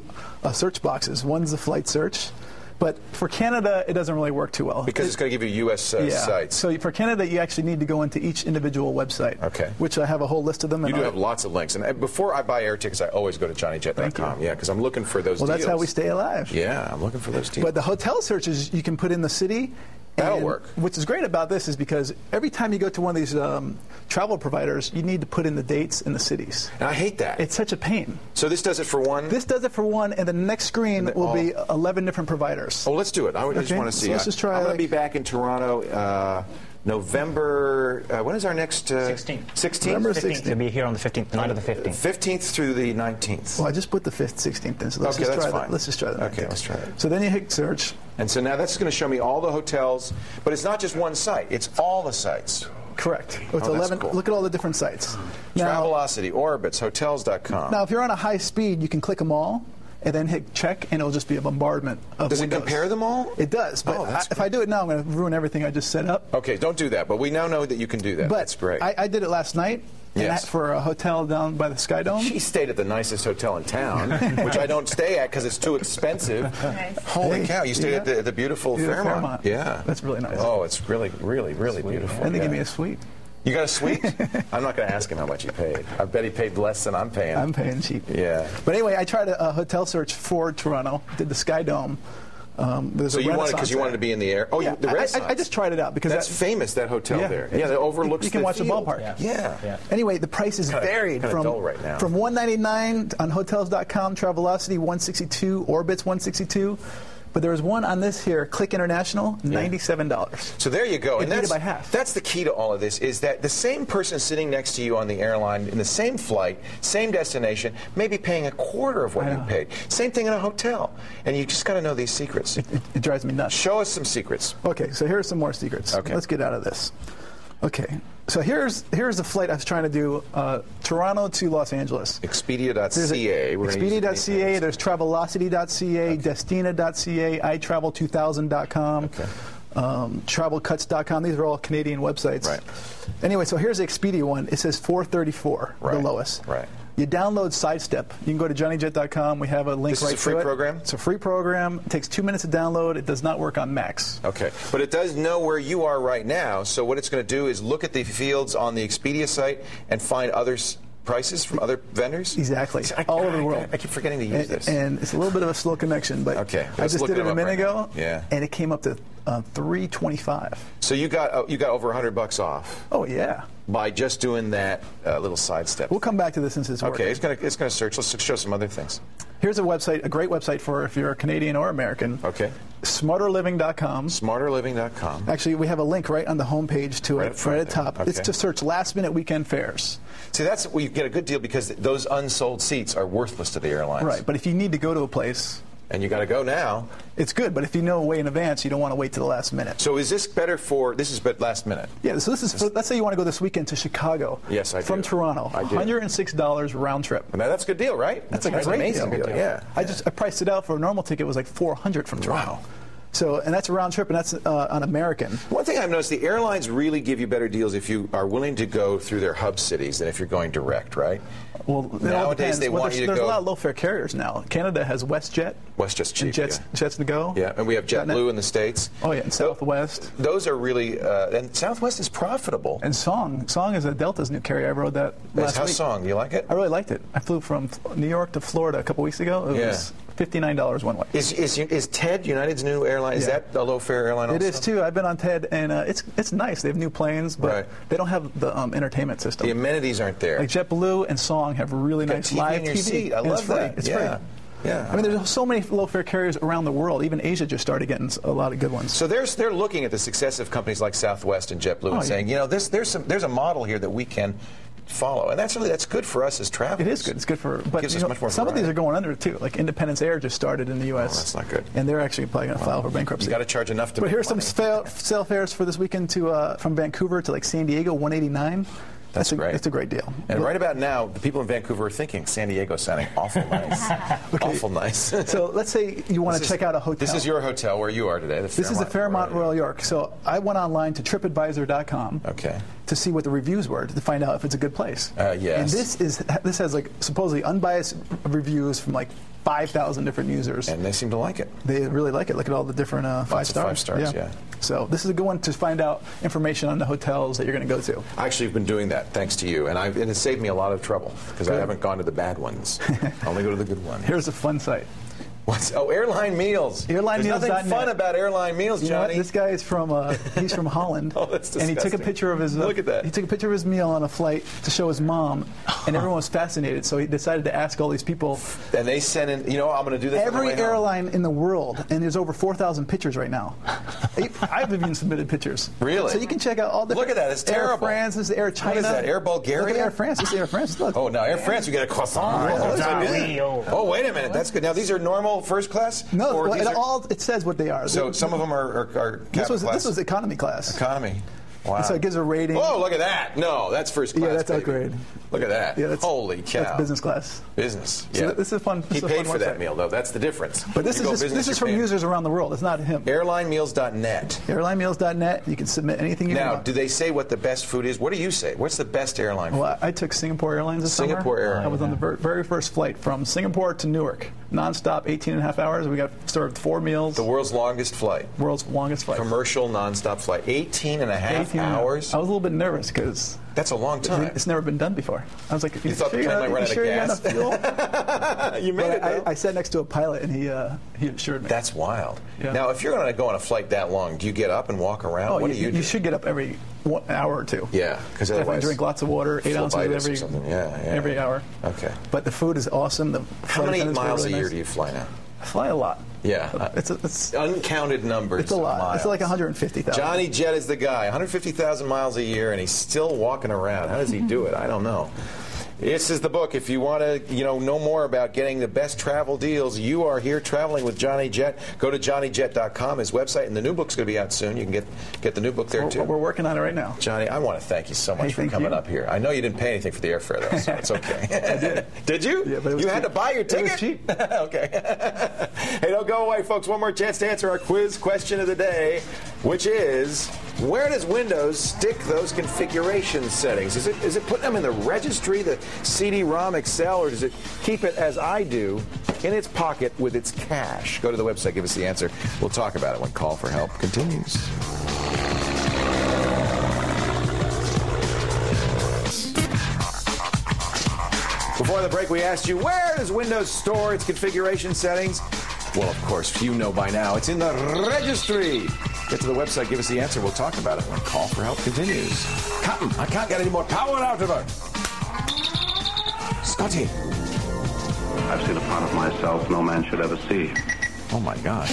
search boxes. One's the flight search. But for Canada, it doesn't really work too well. Because it's going to give you U.S. sites. So for Canada, you actually need to go into each individual website. Okay. Which I have a whole list of them. You do have lots of links. And before I buy air tickets, I always go to JohnnyJett.com. Yeah, because I'm looking for those deals. Well, that's how we stay alive. Yeah, I'm looking for those deals. But the hotel searches, you can put in the city. That'll work. What's great about this is because every time you go to one of these travel providers, you need to put in the dates and the cities. And I hate that. It's such a pain. So this does it for one? This does it for one, and the next screen will be 11 different providers. Oh, let's do it. I just want to see. So let's just try. I'm going to be back in Toronto November, when is our next? 16th. 16th? November 16th. We'll be here on the 15th, the night of the 15th. 15th through the 19th. Well, I just put the 5th, 16th in, so let's just try that. Let's just try that. Okay, let's try it. So then you hit search. And so now that's going to show me all the hotels, but it's not just one site, it's all the sites. Correct. It's 11. Cool. Look at all the different sites. Travelocity, Orbitz, Hotels.com. Now, if you're on a high speed, you can click them all. and then hit check, and it'll just be a bombardment of Does windows. it compare them all? It does, but if I do it now, I'm going to ruin everything I just set up. Okay, don't do that, but we now know that you can do that. But that's great. I did it last night. Yes. For a hotel down by the Sky Dome. She stayed at the nicest hotel in town, which I don't stay at because it's too expensive. Nice. Holy cow, you stayed at the beautiful Fairmont. Yeah. That's really nice. Oh, it's really, really, really beautiful. And they give me a suite. You got a suite? I'm not going to ask him how much he paid. I bet he paid less than I'm paying. I'm paying cheap. Yeah. But anyway, I tried a hotel search for Toronto, did the Sky Dome. So you wanted because you wanted to be in the air. Oh, yeah, the Renaissance. I just tried it out because that's famous. That hotel there. Yeah, that overlooks. You can watch field. the ballpark. Yeah. Anyway, the prices varied from dull right now. From $199 on Hotels.com, Travelocity $162, Orbitz $162. But there was one on this here, Click International, $97. So there you go. And that's by half. That's the key to all of this, is that the same person sitting next to you on the airline in the same flight, same destination, may be paying a quarter of what you paid. Same thing in a hotel. And you just got to know these secrets. It drives me nuts. Show us some secrets. Okay, so here are some more secrets. Okay. Let's get out of this. Okay, so here's the flight I was trying to do, Toronto to Los Angeles. Expedia.ca. Expedia.ca, there's Travelocity.ca, Destina.ca, iTravel2000.com, TravelCuts.com. These are all Canadian websites. Right. Anyway, so here's the Expedia one. It says $434, the lowest. Right. You download Sidestep. You can go to JohnnyJet.com. We have a link right to it. This is a free program? It's a free program. It takes 2 minutes to download. It does not work on Macs. Okay. But it does know where you are right now. So what it's going to do is look at the fields on the Expedia site and find other prices from other vendors? Exactly. All over the world. I keep forgetting to use this. And it's a little bit of a slow connection, but okay, I just did it a minute ago, yeah. And it came up to $325. So you got over $100 off. Oh yeah. By just doing that little sidestep. We'll come back to this since it's working. Okay, it's gonna search. Let's show some other things. Here's a website, a great website for if you're a Canadian or American. Okay. Smarterliving.com. Smarterliving.com. Actually, we have a link right on the homepage to right it, right at the top. Okay. It's to search last-minute weekend fares. See, that's where you get a good deal because those unsold seats are worthless to the airlines. Right, but if you need to go to a place... And you got to go now. It's good, but if you know way in advance, you don't want to wait to the last minute. So is this better for, this is last minute? Yeah, so this is, for, let's say you want to go this weekend to Chicago. Yes, I do. From Toronto. I do. $106 round trip. Now that's a good deal, right? That's a great amazing deal. Yeah. I priced it out for a normal ticket. It was like $400 from Toronto. Wow. So, and that's a round trip, and that's on American. One thing I've noticed, the airlines really give you better deals if you are willing to go through their hub cities than if you're going direct, right? Well, nowadays they want you to go. There's a lot of low-fare carriers now. Canada has WestJet. WestJet's cheap. Jets to go. Yeah, and we have JetBlue in the States. Oh yeah, and Southwest. Those are really, and Southwest is profitable. And Song is a Delta's new carrier. I rode that last week. How's Song? Do you like it? I really liked it. I flew from New York to Florida a couple weeks ago. It was $59 one way. Is TED United's new airline? Is that a low-fare airline also? It is too. I've been on TED, and it's nice. They have new planes, but they don't have the entertainment system. The amenities aren't there. Like JetBlue and Song have really nice live in your TV. Seat. I love that. It's free. Yeah. I mean, there's so many low-fare carriers around the world. Even Asia just started getting a lot of good ones. So they're looking at the success of companies like Southwest and JetBlue and saying, you know, there's a model here that we can follow, and that's good for us as travelers. It is good. It's good for, but gives us much more some variety. of these are going under too. Like Independence Air just started in the U.S. Oh, that's not good. And they're actually probably going to file for bankruptcy. You got to charge enough to. But make here's money. some sale fares for this weekend to from Vancouver to like San Diego, $189. That's great. It's a great deal. And right about now, the people in Vancouver are thinking San Diego sounding awful nice. Awful nice. So let's say you want to check out a hotel. This is your hotel where you are today. This is the Fairmont Royal York. So I went online to TripAdvisor.com to see what the reviews were to find out if it's a good place. Yes. And this has like supposedly unbiased reviews from like 5,000 different users. And they seem to like it. They really like it. Look at all the different 5 stars. 5 stars, yeah. So this is a good one to find out information on the hotels that you're going to go to. I actually have been doing that thanks to you, and it saved me a lot of trouble because I haven't gone to the bad ones. I only go to the good ones. Here's a fun site. Airline Meals. There's nothing fun about Airline Meals, Johnny. This guy is from he's from Holland. Oh, that's disgusting. And he took a picture of his look at that. He took a picture of his meal on a flight to show his mom, and everyone was fascinated. So he decided to ask all these people. And they sent in. You know, I'm going to do this. Every airline in the world, and there's over 4,000 pictures right now. I've even submitted pictures. Really? So you can check out all the. Look at that. It's terrible. Air France. This is Air China. What is that? Air Bulgaria. Look at Air France. This is Air France. Look. Oh, now Air France, you get a croissant. Oh, wait a minute. That's good. Now these are normal first class. No, it says what they are. So some of them are this was economy class. Economy. Wow. And so it gives a rating. Oh, look at that. No, that's first class. Yeah, that's baby. upgrade. Look at that. Yeah, Holy cow. That's business class. Business. So Yeah. this is fun. He paid for that meal, though. That's the difference. But this is from users around the world. It's not him. Airlinemeals.net. Airlinemeals.net. You can submit anything you want. Now, do they say what the best food is? What do you say? What's the best airline food? Well, I took Singapore Airlines this summer. Singapore Airlines. I was on the very first flight from Singapore to Newark. Non-stop, 18.5 hours. We got served 4 meals. The world's longest flight. World's longest flight. Commercial non-stop flight. 18.5 hours? I was a little bit nervous because... That's a long time. It's never been done before. I was like, you thought the plane might run out of gas? You made it, though. I sat next to a pilot, and he assured me. That's wild. Yeah. Now, if you're going to go on a flight that long, do you get up and walk around? Oh, what do you do? You should get up every hour or two. Yeah, because definitely otherwise... drink lots of water, 8 ounces every hour. Okay. But the food is awesome. How many miles a year do you fly now? I fly a lot. Yeah. It's uncounted numbers. It's a lot. Miles. It's like 150,000. Johnny Jet is the guy. 150,000 miles a year, and he's still walking around. How does he do it? I don't know. This is the book. If you want to, know more about getting the best travel deals, you are here traveling with Johnny Jet. Go to johnnyjet.com, his website, and the new book's going to be out soon. You can get the new book there, too. We're working on it right now. Johnny, I want to thank you so much for coming up here. I know you didn't pay anything for the airfare, though, so it's okay. I did. Did you? Yeah, but it was you had to buy your ticket? It was cheap. Okay. Hey, don't go away, folks. One more chance to answer our quiz question of the day, which is, where does Windows stick those configuration settings? Is it putting them in the registry, the CD-ROM, Excel, or does it keep it, as I do, in its pocket with its cache? Go to the website, give us the answer. We'll talk about it when Call for Help continues. Before the break, we asked you, where does Windows store its configuration settings? Well, of course, you know by now. It's in the registry. Get to the website, give us the answer. We'll talk about it when Call for Help continues. Cotton, I can't get any more power out of her. Scotty. I've seen a part of myself no man should ever see. Oh, my God.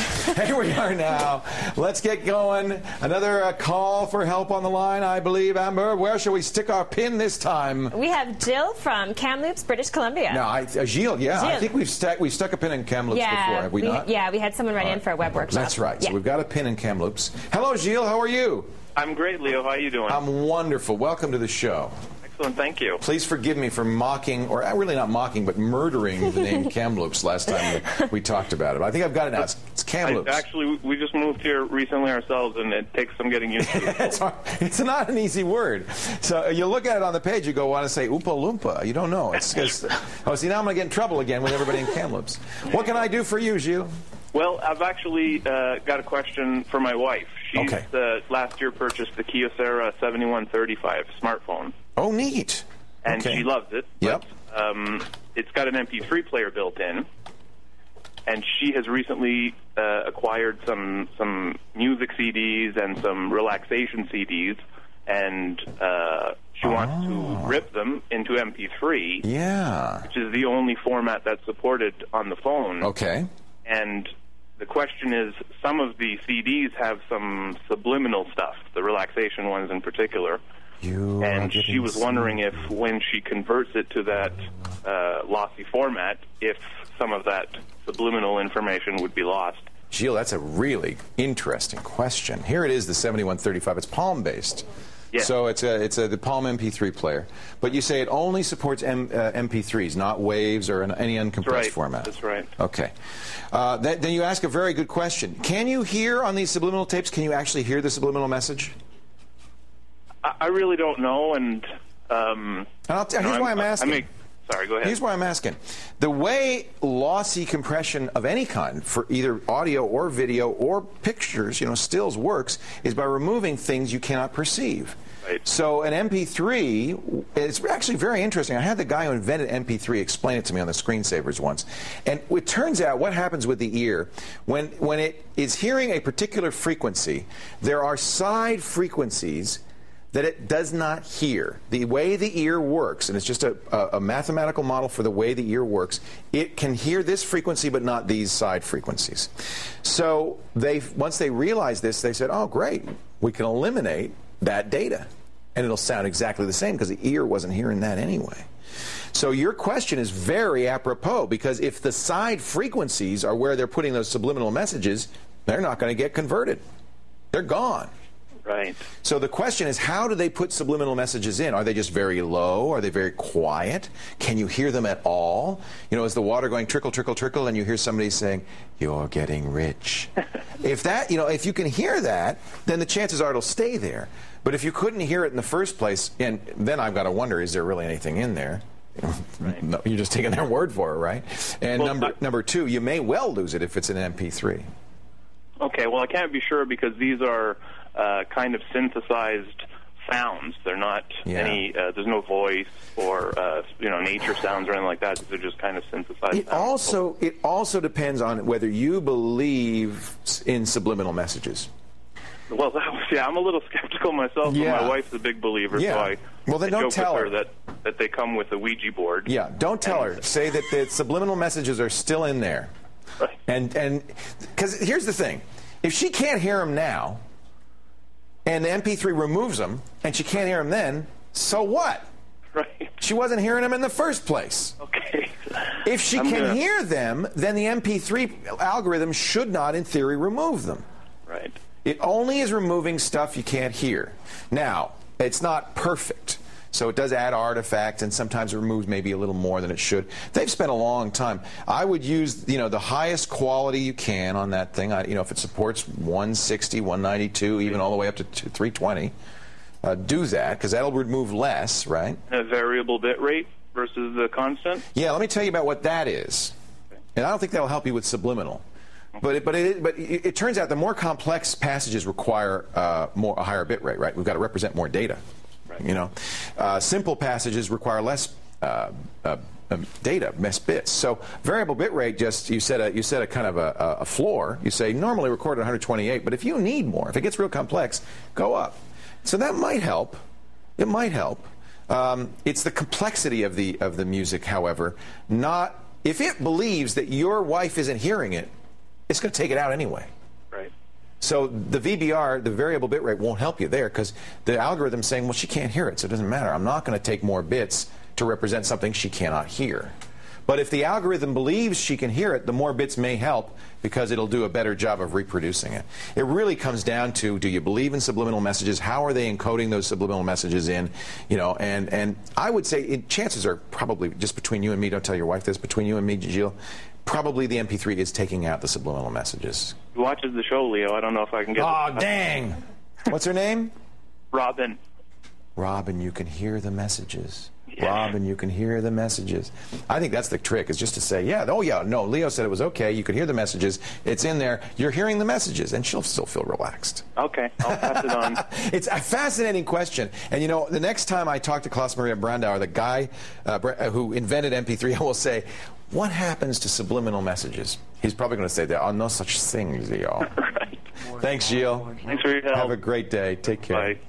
Here we are now. Let's get going. Another call for help on the line, I believe. Amber, where shall we stick our pin this time? We have Jill from Kamloops, British Columbia. No, Gilles, yeah. Jill. I think we've stuck a pin in Kamloops before, have we not? Yeah, we had someone write in for a web workshop. That's right. Yeah. So we've got a pin in Kamloops. Hello, Gilles. How are you? I'm great, Leo. How are you doing? I'm wonderful. Welcome to the show. Excellent, thank you. Please forgive me for mocking, or really not mocking, but murdering the name Kamloops last time we talked about it. I think I've got it now. It's Kamloops. Actually, we just moved here recently ourselves, and it takes some getting used to. It's not an easy word. So you look at it on the page, you go, want to say Oompa Loompa. You don't know. It's because, see, now I'm going to get in trouble again with everybody in Kamloops. What can I do for you, Gilles? Well, I've actually got a question for my wife. She's last year purchased the Kyocera 7135 smartphone. Oh, neat. And she loves it. Yep. But, it's got an MP3 player built in. And she has recently acquired some music CDs and some relaxation CDs. And she wants to rip them into MP3. Yeah. Which is the only format that's supported on the phone. Okay. And the question is, some of the CDs have some subliminal stuff, the relaxation ones in particular. And she was wondering if, when she converts it to that lossy format, if some of that subliminal information would be lost. Gilles, that's a really interesting question. Here it is, the 7135. It's Palm-based. Yes. So it's the Palm MP3 player. But you say it only supports MP3s, not waves or any uncompressed format. That's right. Okay. Then you ask a very good question. Can you hear on these subliminal tapes, can you actually hear the subliminal message? I really don't know, and here's why I'm asking. Sorry, go ahead. Here's why I'm asking. The way lossy compression of any kind, for either audio or video or pictures, stills, works, is by removing things you cannot perceive. Right. So an MP3, it's actually very interesting. I had the guy who invented MP3 explain it to me on the screensavers once. And it turns out what happens with the ear, when it is hearing a particular frequency, there are side frequencies that it does not hear. The way the ear works, and it's just a mathematical model for the way the ear works, it can hear this frequency but not these side frequencies. So once they realized this, they said, oh, great, we can eliminate that data. And it'll sound exactly the same because the ear wasn't hearing that anyway. So your question is very apropos, because if the side frequencies are where they're putting those subliminal messages, they're not going to get converted. They're gone. Right. So the question is, how do they put subliminal messages in? Are they just very low? Are they very quiet? Can you hear them at all? You know, is the water going trickle, trickle, trickle, and you hear somebody saying, "You're getting rich"? If that, you know, if you can hear that, then the chances are it'll stay there. But if you couldn't hear it in the first place, and then I've got to wonder, is there really anything in there? Right. No, you're just taking their word for it, right? And number two, you may well lose it if it's an MP3. Okay, well, I can't be sure because these are kind of synthesized sounds. They're not any. There's no voice or nature sounds or anything like that. They're just kind of synthesized. It also depends on whether you believe in subliminal messages. Well, I'm a little skeptical myself, but my wife's a big believer, so I don't tell her that they come with a Ouija board. Yeah, don't tell her. Say that the subliminal messages are still in there. Right. And because here's the thing. If she can't hear them now, and the MP3 removes them, and she can't hear them then, so what? Right. She wasn't hearing them in the first place. Okay. If she can hear them, then the MP3 algorithm should not, in theory, remove them. Right. It only is removing stuff you can't hear. Now, it's not perfect. So it does add artifacts, and sometimes it removes maybe a little more than it should. They've spent a long time. I would use, the highest quality you can on that thing. If it supports 160, 192, even all the way up to 320, do that, because that'll remove less, right? A variable bit rate versus the constant? Yeah, let me tell you about what that is. Okay. And I don't think that'll help you with subliminal. But it turns out the more complex passages require a higher bit rate, right? We've got to represent more data. Simple passages require less data, less bits. So variable bit rate, you set a kind of a floor. You say normally record at 128, but if you need more, if it gets real complex, go up. So that might help. It might help. It's the complexity of the music, however, not if it believes that your wife isn't hearing it, it's going to take it out anyway. Right. So the VBR, the variable bit rate, won't help you there because the algorithm's saying, well, she can't hear it, so it doesn't matter. I'm not going to take more bits to represent something she cannot hear. But if the algorithm believes she can hear it, the more bits may help because it'll do a better job of reproducing it. It really comes down to, do you believe in subliminal messages? How are they encoding those subliminal messages in? And I would say chances are probably, just between you and me, don't tell your wife this, between you and me, Gilles, probably the MP3 is taking out the subliminal messages. He watches the show, Leo. I don't know if I can get Oh, dang! What's her name? Robin. Robin, you can hear the messages. Yeah. Robin, you can hear the messages. I think that's the trick, is just to say, no, Leo said it was okay, you could hear the messages, it's in there, you're hearing the messages, and she'll still feel relaxed. Okay, I'll pass it on. It's a fascinating question. And the next time I talk to Klaus Maria Brandauer, the guy who invented MP3, I will say, what happens to subliminal messages? He's probably going to say there are no such things, Leo. Right. Thanks, Gilles. Thanks for your help. Have a great day. Take care. Bye.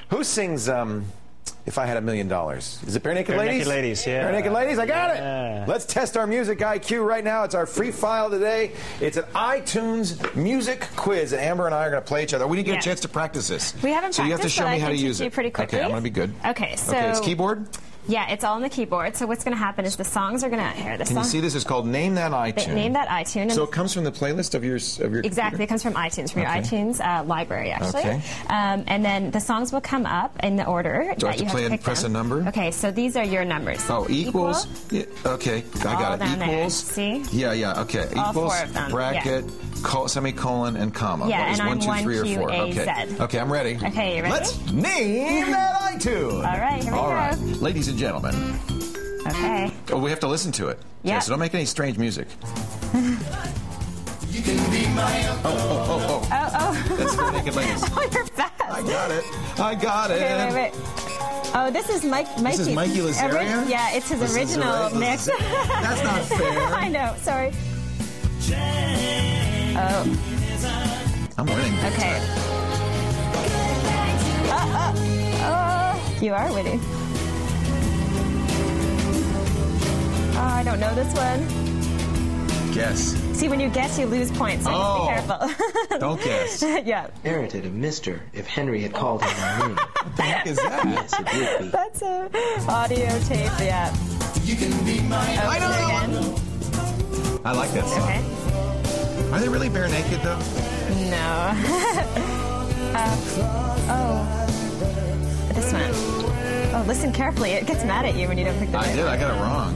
Who sings If I Had $1 Million? Is it Bare Naked Ladies? Bare Naked Ladies, yeah. Bare Naked Ladies, I got it. Let's test our music IQ right now. It's our free file today. It's an iTunes music quiz, and Amber and I are going to play each other. We didn't get a chance to practice this. We haven't practiced, so you have to show me how to use it. Pretty quickly. Okay, I'm going to be good. Okay, so it's keyboard? Yeah, it's all on the keyboard. So what's going to happen is the songs are going to Can you see this? It's called Name That iTune. Name That iTune. So it comes from the playlist of your Exactly. computer? It comes from iTunes, from your iTunes library, actually. Okay. And then the songs will come up in the order Do I that you have to play to and press them. a number? Okay, so these are your numbers. Oh, equals? Yeah, okay, I got it. Equals. See? Yeah, okay. All Equals, 4 of them. bracket, semicolon, and comma. Yeah, What is and 1, 2, 3, or 4? QAZ. Okay, I'm ready. Okay, you ready? Let's name that iTune. All right, here we go. All right, ladies and gentlemen. Okay. Oh, we have to listen to it. Yeah. So don't make any strange music. You can be my Oh. That's Bare Naked Ladies. Oh, you're fast. I got it. Okay, wait. Oh, this is Mikey. This is Mikey Lazaria? Yeah, it's his original mix. That's not fair. I know, sorry. Oh. I'm winning. Okay. You are winning. Oh, I don't know this one. Guess. See, when you guess, you lose points, so be careful. Don't guess. Yeah. Merited a mister if Henry had called him my name. What the heck is that? Yes, it would be. That's a audio tape, yeah. You can be my I don't know. I like that song. Okay. Are they really bare naked, though? No. This one. Oh, listen carefully. It gets mad at you when you don't pick the right I did. one. I got it wrong.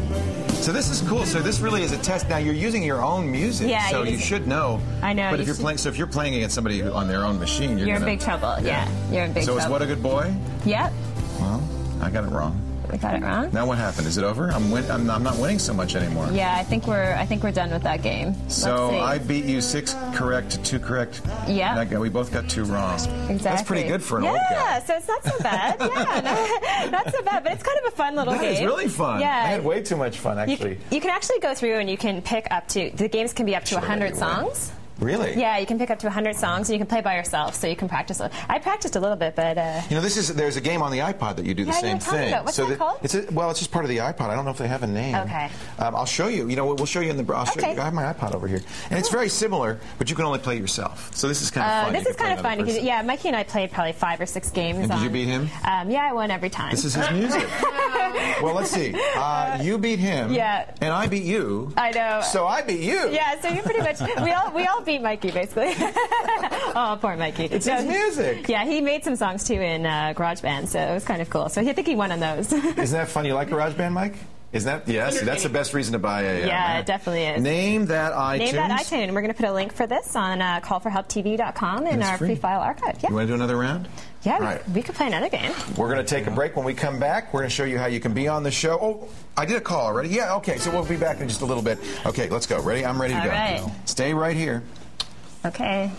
So this is cool. So this really is a test. Now you're using your own music, Yeah, so you should know. I know. But if if you're playing against somebody on their own machine, you're in big trouble. Yeah, you're in big trouble. So is What a Good Boy? Yep. Well, I got it wrong. We got it wrong. Now what happened? Is it over? I'm not winning so much anymore. Yeah, I think we're done with that game. So I beat you 6 correct to 2 correct. Yeah. We both got 2 wrong. Exactly. That's pretty good for an old guy. Yeah, so it's not so bad. Yeah, not so bad. But it's kind of a fun little game. That is really fun. Yeah. I had way too much fun, actually. You can actually go through and you can pick up to, the games can be up to 100 songs. Really? Yeah, you can pick up to 100 songs, and you can play by yourself, so you can practice. I practiced a little bit, but... there's a game on the iPod that you do the same thing. What's that called? It's just part of the iPod. I don't know if they have a name. Okay. I'll show you. We'll show you in the... I have my iPod over here. And it's very similar, but you can only play yourself. So this is kind of fun. This is kind of fun. Yeah, Mikey and I played probably 5 or 6 games. And did you beat him? Yeah, I won every time. This is his music. Well, let's see. You beat him. Yeah. And I beat you. I know. So I beat you. Yeah, so you pretty much... We all beat Mikey, basically. Oh, poor Mikey. It's his music. Yeah, he made some songs, too, in GarageBand, so it was kind of cool. So I think he won on those. Isn't that fun? You like GarageBand, Mike? Isn't that? Yes, that's the best reason to buy a... Yeah, it definitely is. Name that iTunes. Name that iTune. We're going to put a link for this on callforhelptv.com in our free file archive. Yeah. You want to do another round? Yeah, we could play another game. We're going to take a break. When we come back, we're going to show you how you can be on the show. Oh, I did a call already. Yeah, okay, so we'll be back in just a little bit. Okay, let's go. Ready? I'm ready to go. All right. Stay right here. Okay.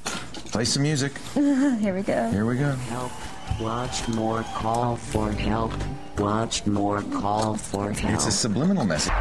Play some music. Here we go. Here we go. Help. Watch more. Call for help. Watch more. Call for help. It's a subliminal message.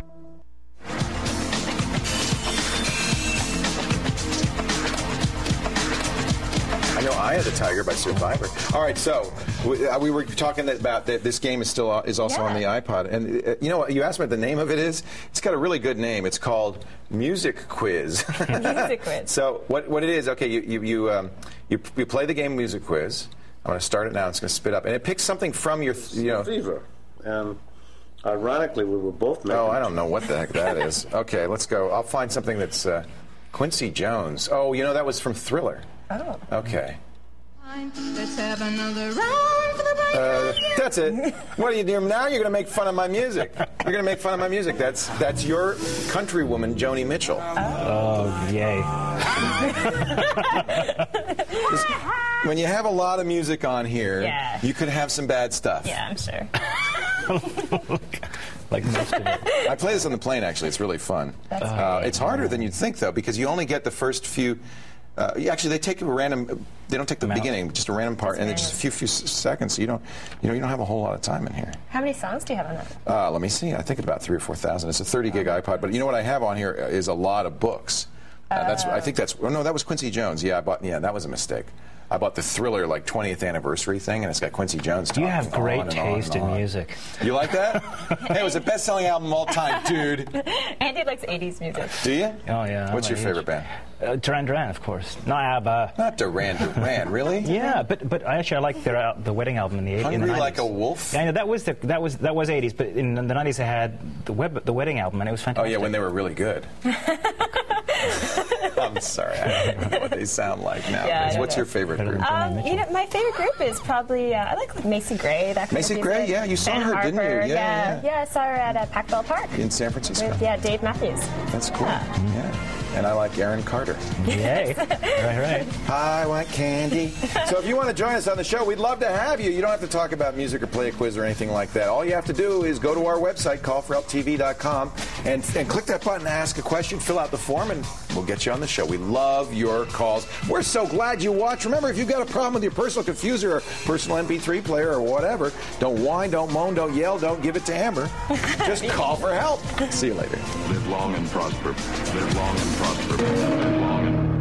I know Eye of the Tiger by Survivor. All right, so we were talking about that this game is also on the iPod, and you know what? You asked me what the name of it is. It's got a really good name. It's called Music Quiz. Music Quiz. So what it is? Okay, you play the game Music Quiz. I'm going to start it now. It's going to spit up, and it picks something from your Fever. And ironically, we were both making... Oh, I don't know what the heck that is. Okay, let's go. I'll find something that's Quincy Jones. Oh, that was from Thriller. Oh. Okay. Let's have another round for the break. That's it. What are you doing now? You're going to make fun of my music. You're going to make fun of my music. That's your countrywoman, Joni Mitchell. Oh, yay. When you have a lot of music on here, you could have some bad stuff. Yeah, I'm sure. Like most of it. I play this on the plane, actually. It's really fun. It's harder than you'd think, though, because you only get the first few... actually, they take a random. They don't take the beginning, just a random part, and then just a few seconds. So you don't have a whole lot of time in here. How many songs do you have on that? Let me see. I think about 3,000 or 4,000. It's a 30 gig iPod, but you know what I have on here is a lot of books. I think that's. Oh no, that was Quincy Jones. Yeah, that was a mistake. I bought the Thriller 20th anniversary thing, and it's got Quincy Jones. You have great taste in music. You like that? Hey, it was the best-selling album of all time, dude. Andy likes 80s music. Do you? Oh yeah. What's your favorite band? Duran Duran, of course. Not ABBA. Not Duran Duran, really? Yeah, but actually I like the Wedding album in the 80s. Hungry Like a Wolf. Yeah, I know that was 80s, but in the 90s they had the Wedding album, and it was fantastic. Oh yeah, when they were really good. I'm sorry, I don't know what they sound like now. Yeah, What's your favorite group? My favorite group is probably I like Macy Gray. That kind Macy of Gray, yeah, you saw her, didn't you? Yeah, I saw her at Packbell Park in San Francisco. With, Dave Matthews. That's cool. Yeah. And I like Aaron Carter. Yay. Right. I want candy. So if you want to join us on the show, we'd love to have you. You don't have to talk about music or play a quiz or anything like that. All you have to do is go to our website, callforhelptv.com, and click that button, ask a question, fill out the form, and we'll get you on the show. We love your calls. We're so glad you watch. Remember, if you've got a problem with your personal confuser or personal MP3 player or whatever, don't whine, don't moan, don't yell, don't give it to Amber. Just call for help. See you later. Live long and prosper. Live long and prosper. Live long and